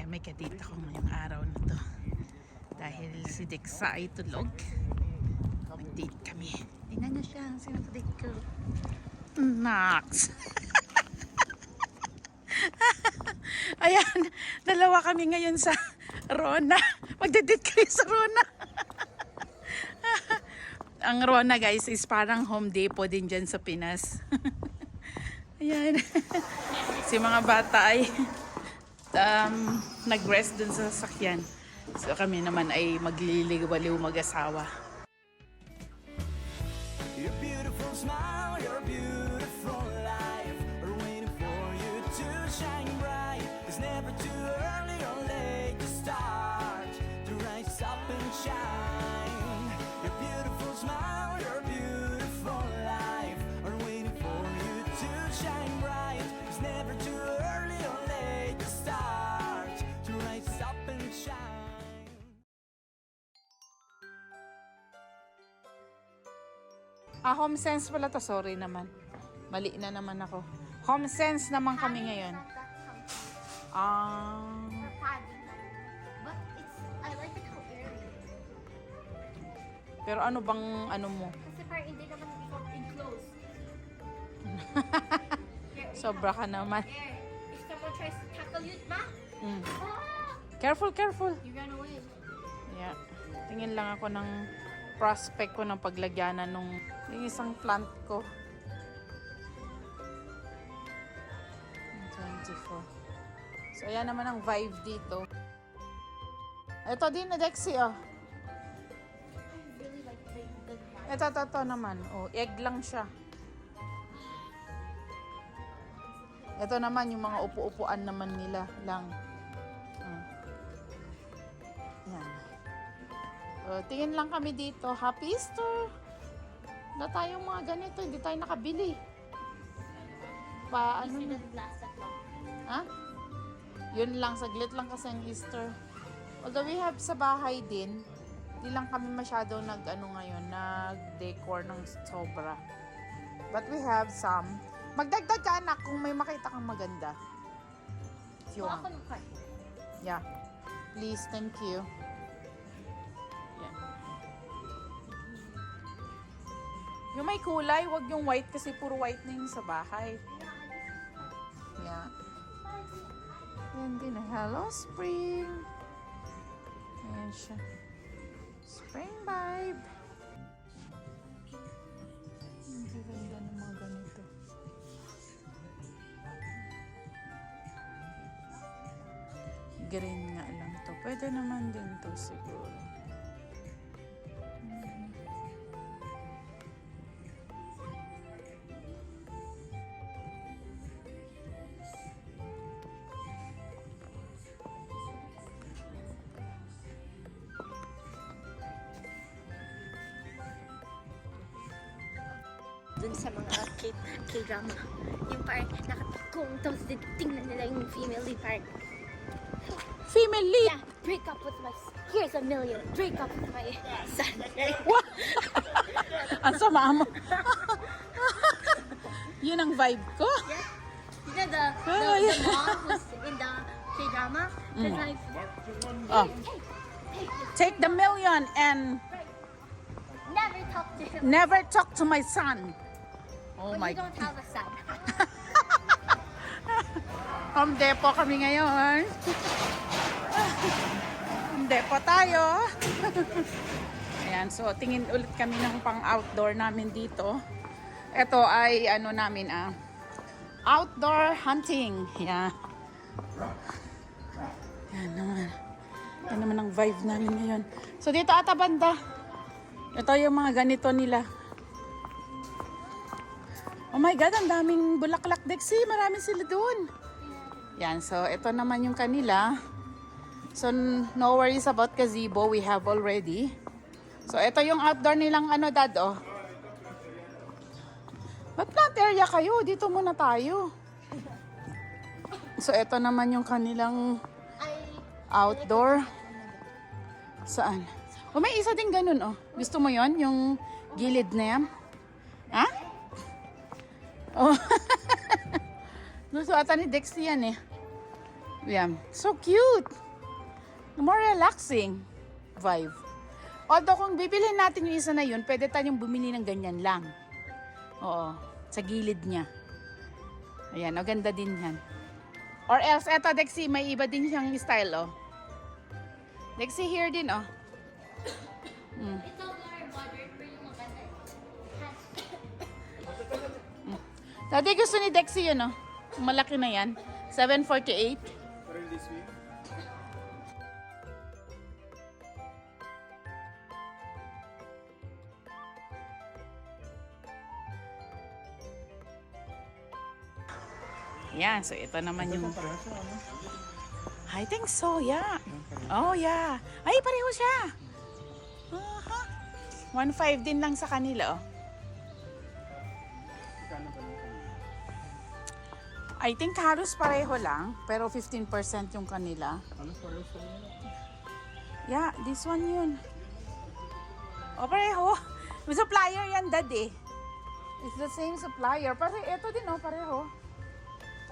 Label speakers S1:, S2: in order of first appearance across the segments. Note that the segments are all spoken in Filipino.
S1: may kadate ako ngayong araw na to. Dahil si Dexa ay tulog. Mag-date kami. Tingnan na siya. Sino ka date ko? Nax! Ayan. Dalawa kami ngayon sa Rona. Magdadate kayo sa Rona. Ang Rona guys is parang Home Depot din dyan sa Pinas. Ayan. Si mga bata ay nag-rest dun sa sasakyan. So kami naman ay magliliwaliw mag-asawa.
S2: Your beautiful smile, your beautiful life are waiting for you to shine bright. It's never too early or late to start to rise up and shine. Your beautiful smile, your beautiful life are waiting for you to shine bright. It's never too early or late to start to rise up and shine.
S1: Home Sense pala to. Sorry naman. Mali na naman ako. Home Sense naman kami ngayon.
S3: But I like it how airy.
S1: Pero ano bang ano mo?
S3: Kasi parang hindi naman enclosed.
S1: Sobra ka naman.
S3: There. If someone tries to tackle you, ma,
S1: Mm.
S3: ah,
S1: Careful, careful.
S3: you run away.
S1: Yeah. Tingin lang ako ng prospect ko ng paglagyanan nung yung isang plant ko. 24. So, ayan naman ang vibe dito. Ito din na Dexy, oh.
S3: I really like the
S1: Ito naman. Oh, egg lang siya. Ito naman yung mga upu-upuan naman nila lang. Yan. So, tingin lang kami dito. Happy Easter! Wala tayong mga ganito. Hindi tayo nakabili. Ano
S3: It
S1: na?
S3: doesn't last that long.
S1: Ha? Yun lang. Saglit lang kasi ang Easter. Although we have sa bahay din, di lang kami masyado nag-decor ng sobra. But we have some. Magdagdag ka anak kung may makita kang maganda. If you want.
S3: Ako ng card.
S1: Yeah. Please, thank you. Yeah. Yung may kulay, wag yung white kasi puro white na yun sa bahay. Yeah. Yan din. Hello, spring. Ayan siya. Spring vibe. Hindi ganda ng mga ganito. Green nga lang to. Pwede naman din to siguro.
S3: Dun sa mga K-drama. Yung parang nakatakong, tapos tingnan nila yung female lead parang,
S1: Female lead!
S3: yeah, break up with my, here's $1 million, break up with my son.
S1: Ang sama mo. Yun ang vibe ko.
S3: Yeah. You know the mom who's in the K-drama? It's like,
S1: Oh.
S3: hey,
S1: Take the $1 million and
S3: never talk to him.
S1: never talk to my son. Oh
S3: But
S1: my
S3: you don't have a son.
S1: Home Depot kami ngayon. Home Depot tayo. Ayan, so tingin ulit kami ng pang-outdoor namin dito. Ito ay ano namin outdoor hunting. Yan. Yan naman. Yan naman ang vibe namin ngayon. So dito ata banda. Ito yung mga ganito nila. Oh my God, ang daming bulaklak, Dexy. Marami sila doon. Yan, so ito naman yung kanila. So no worries about gazebo, we have already. So ito yung outdoor nilang dad, oh. Ba't plant area kayo? Dito muna tayo. So ito naman yung kanilang outdoor. Saan? Oh, may isa din ganun, oh. Gusto mo yon yung gilid na yan? Ha? Oh. Gusto ata ni Dexy yan, eh. Yeah, so cute. More relaxing vibe. Although kung bibilhin natin yung isa na yun, pwede tayong bumili ng ganyan lang. Oo, sa gilid niya. Ayan, ang ganda din yan. Or else, eto Dexy, may iba din siyang style, oh. Dexy, here din, oh.
S3: Ito more moderate pero yung maganda.
S1: Dati gusto ni Dexy yun, oh. Malaki na yan. 748. Yan, so ito naman yung... I think so, yeah. Oh, yeah. Ay, pareho siya. 1.5 din lang sa kanila, oh. I think halos pareho lang, pero 15% yung kanila. Yeah, this one yun. O, pareho. May supplier yan, Dad, eh. It's the same supplier. Ito din, oh, pareho.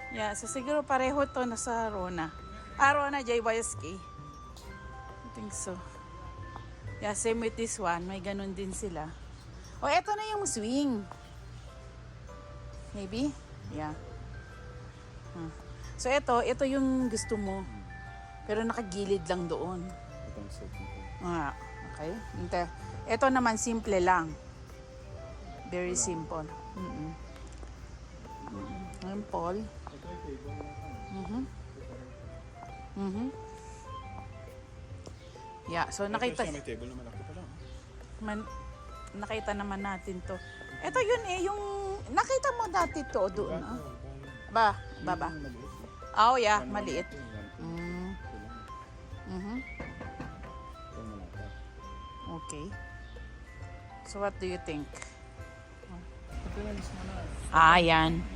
S1: Yeah, so siguro pareho to nasa Rona. Rona JYSK. I think so. Yeah, same with this one. May ganun din sila. O, eto na yung swing. Maybe? Yeah. So, ito yung gusto mo. Pero nakagilid lang doon. Okay. Ito naman, simple lang. Very simple. Simple. Yeah, so nakita...
S4: May table na malaki pala.
S1: Nakita naman natin to. Ito yun eh, yung... Nakita mo dati to doon. Ba? Oh yeah, maliit. Okay. So what do you think? Yan.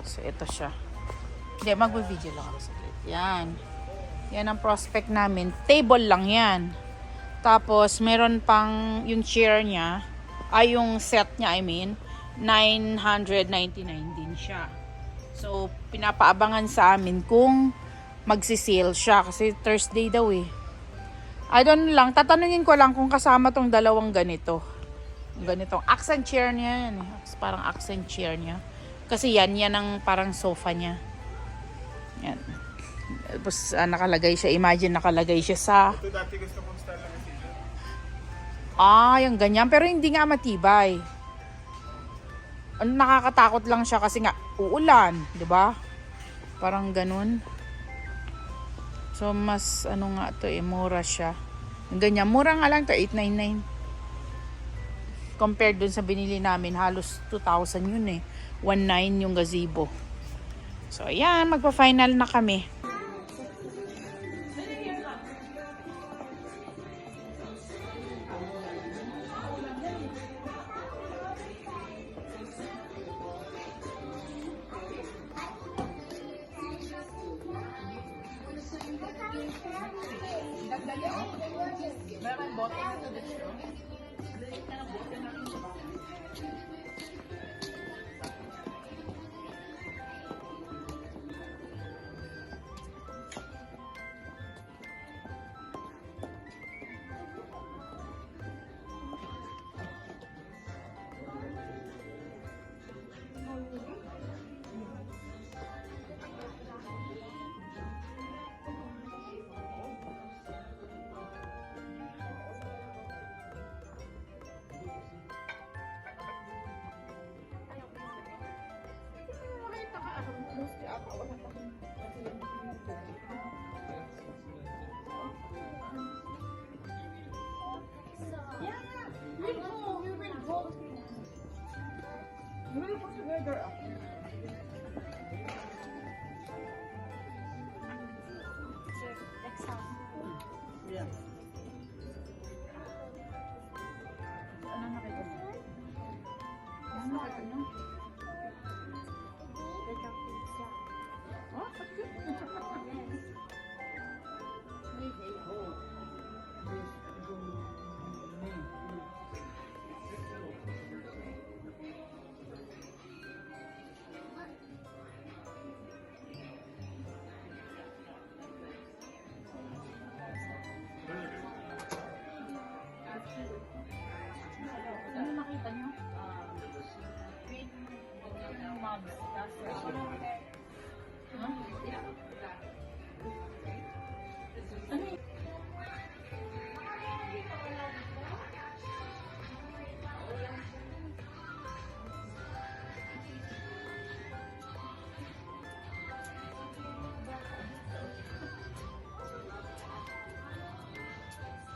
S1: So ito siya. Hindi, mag-video lang ako saglit. Yan. Yan ang prospect namin. Table lang yan. Tapos, meron pang yung chair niya. Yung set niya, I mean. 999 din siya. So, pinapaabangan sa amin kung magsisale siya. Kasi Thursday daw eh. I don't know lang. Tatanungin ko lang kung kasama tong dalawang ganito. Ganitong accent chair niya yan. Parang accent chair niya. Kasi yan ang parang sofa niya. Yan. Tapos nakalagay siya. Imagine nakalagay siya sa...
S4: Ito dati gusto kong style lang kasi.
S1: Yung ganyan. Pero hindi nga matibay. Nakakatakot lang siya kasi nga uulan, 'di ba? Parang ganun. So mas nga to mura siya. Yung ganyan, mura nga lang to, 899. Compared dun sa binili namin, halos 2,000 yun eh. 1,900 yung gazebo. So ayan, magpa-final na kami.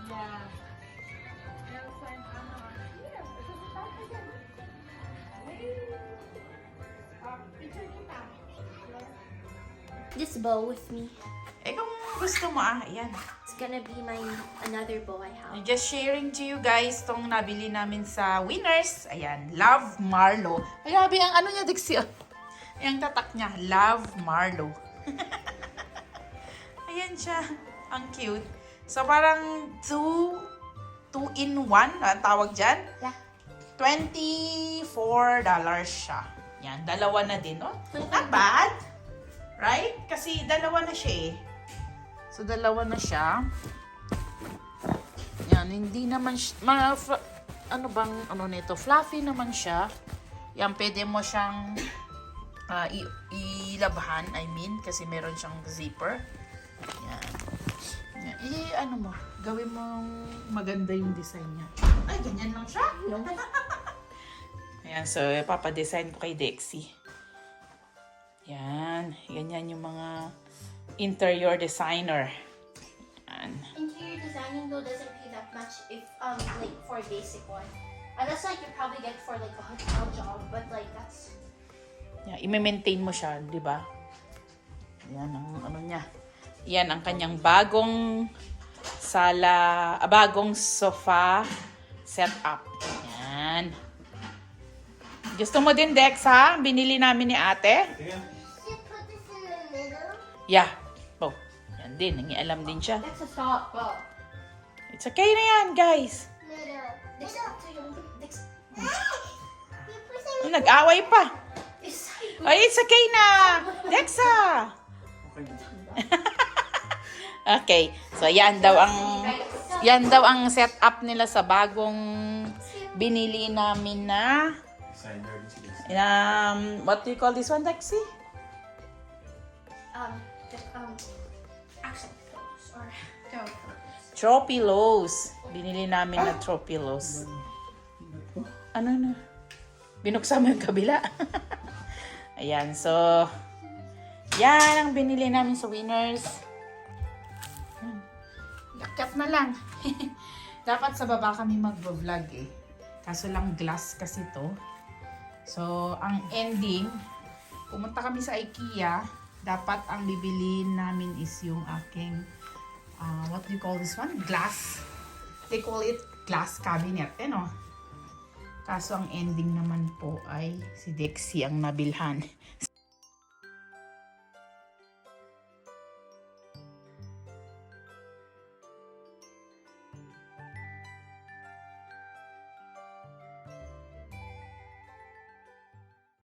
S1: Yeah. Elsa and Anna are here. Ito si Tata dyan. Hey. Picture kita.
S3: This bow with me.
S1: Eh kung gusto mo ayan.
S3: It's gonna be my another bow I have.
S1: I'm just sharing to you guys tong nabili namin sa Winners. Ayan, Love Marlo. Ay, grabe ang ano niya, Dixie. Yung tatak niya, Love Marlo. Ayan siya. Ang cute. So, parang 2 in 1, ang tawag dyan.
S3: Yeah.
S1: $24 siya. Yan, dalawa na din, oh. Not bad. Right? Kasi dalawa na siya eh. So, dalawa na siya. Yan, hindi naman siya, ano bang, ano nito, fluffy naman siya. Yan, pwede mo siyang ilabhan, I mean, kasi meron siyang zipper. Yan. Yan. Ano mo, gawin mong maganda yung design niya. Ay, ganyan lang siya.
S3: No.
S1: Ayan, so, papadesign ko kay Dexie. Yan, ganyan yung mga interior designer. Yan.
S3: Interior designing though doesn't pay that much if like for a basic one. Unless like you probably get for like a hotel job, but like that's
S1: Yan, i-maintain mo siya, di ba? Yan ang ano niya. Yan ang kanyang bagong bagong sofa setup. Yan. Gusto mo din, Dex, ha? Binili namin ni ate.
S3: put this in the middle.
S1: Yeah. Oh, yan din. Nangialam din siya.
S3: That's a stop. Bow.
S1: It's okay na yan, guys.
S3: Middle.
S1: Nag-away pa. Ay, it's okay na. Dexa.
S4: Okay.
S1: Okay. So, yan daw ang setup nila sa bagong binili namin na
S4: Designer din si Dexie.
S1: what do you call this one, Dexie?
S3: Accent pillows or throw pillows.
S1: Throw pillows. Binili namin na throw pillows. Ano na? Binuksan mo yung kabila. Ayan, so yan ang binili namin sa Winners. Yakyat na lang. Dapat sa baba kami mag-vlog eh. Kaso lang glass kasi to. So, ang ending, pumunta kami sa IKEA. Dapat ang bibiliin namin is yung aking, what do you call this one? Glass. They call it glass cabinet. No? Kaso ang ending naman po ay si Dexie ang nabilhan.